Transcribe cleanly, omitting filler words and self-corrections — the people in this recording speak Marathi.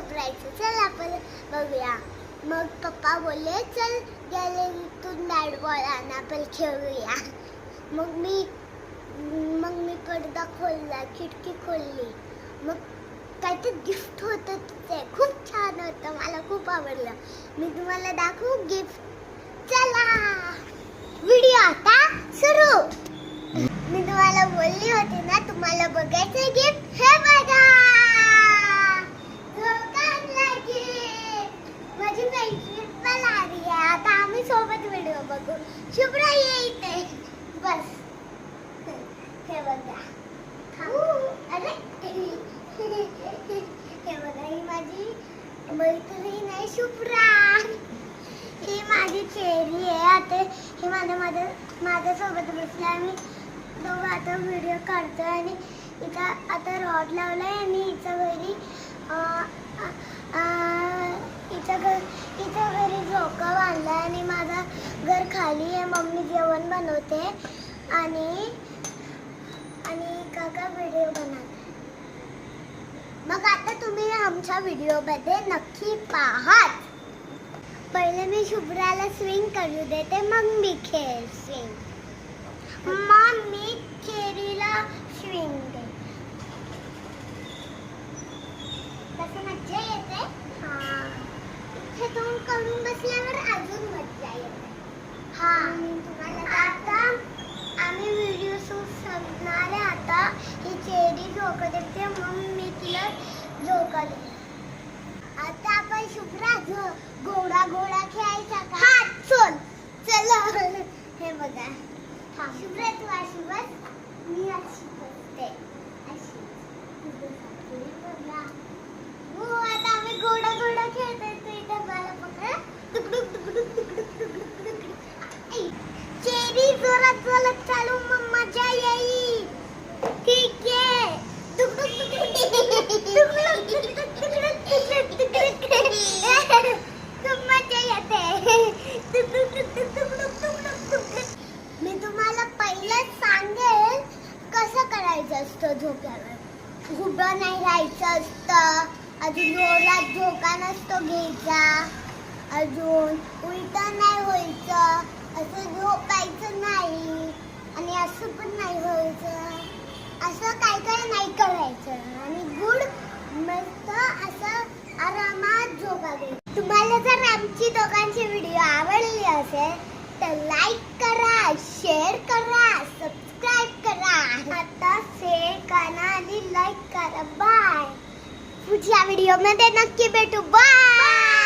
झोपायचं, चल आपण बघूया. मग पप्पा बोलले चल गॅलरीतून बॅट बॉल आण, आपण खेळूया. मग मी पडदा खोलला, खिडकी खोलली. मग काहीतरी गिफ्ट होतं ते, खूप छान होतं, मला खूप आवडलं. मी तुम्हाला दाखवू गिफ्ट. चला व्हिडिओ आता सुरू. मी तुम्हाला बोलली होती ना तुम्हाला बघायचं गिफ्ट. हे बघा, माझी मैत्रीण पण आली आहे. आता आम्ही सोबत व्हिडिओ बघू. शुभ्रा ये इथे बस. हे बघा, अरे हे बघा, ही माझी मैत्रीण आहे शुभ्रा. ही माझी चेरी आहे. आता हे माझ्यासोबत बसले. आम्ही दोघं आता व्हिडिओ काढतोय आणि इथं आता रॉड लावलाय आणि इथं घरी झोका बांधलाय आणि माझा घर खाली आहे. मम्मी जेवण बनवते आणि काका व्हिडिओ बनवते. मग आता तुम्ही आमच्या व्हिडिओमध्ये नक्की पहा. पहिले मी शुभ्राला स्विंग करू देते, मग मी खेळ स्विंग. मग मी चेरीला स्विंग दे. कसं मज्जा येते. हा, इथे दोन करून बसल्यावर अजून मज्जा येते. हा, तुम्हाला आता आम्ही व्हिडिओ शूट संपणार आहे. आता ही चेरी झोका देते, मग मी तिला झोका देते. आता आपण शुभ्रा घोडा खेळायचा का? हा चल चल. हे बघा, शुभ्रा तू अशी बस, मी अशी बसते. अशी हो. आता आम्ही घोडा खेळतोय. तू इथे मला पकड. तुकडुक तुकडुक तुकडुक तुकडुक तुकडुक. चेरी जोरात जोरात चालू, मग मजा येईल. ठीक आहे. तुकडुक तुकडुक तुकडुक तुकडुक तुकडुक तुकडुक तुकडुक. खूप मजा येते. तुकडुक तुकडुक तुकडुक तुकडुक तुकडुक. मी तुम्हाला पहिलं सांगेल कसं करायचं असतं झोक्यावर. उभं नाही राहायचं असतं. अजून जोरात झोका नसतो घ्यायचा. अजून उलटं नाही व्हायचं. असं झोपायचं नाही आणि असं पण नाही व्हायचं. असं काय नाही करायचं आणि गुड मस्त असं आरामात झोपा घ्यायची. तुम्हाला जर आमची दोघांची व्हिडिओ आवडली असेल तर लाईक करा, शेअर करा, सबस्क्राईब करा. आता शेअर करा आणि लाईक करा. बाय. पुढच्या व्हिडिओमध्ये नक्की भेटू. बाय.